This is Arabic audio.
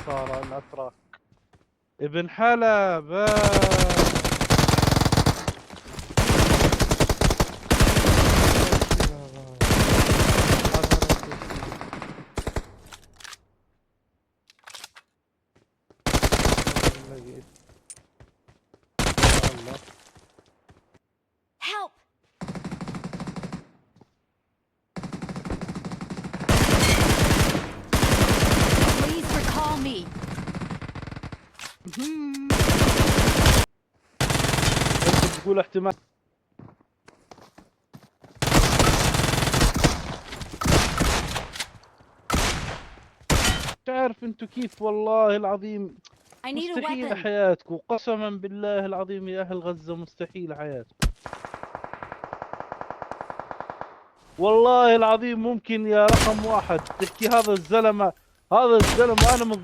صار الاتراك ابن حلب. Help! Please recall me. انت تقول احتمال مش عارف انتوا كيف، والله العظيم I need a مستحيل weapon. حياتكم، قسما بالله العظيم يا اهل غزة مستحيل حياتكم. والله العظيم ممكن يا رقم واحد تحكي هذا الزلمة، هذا الزلمة انا من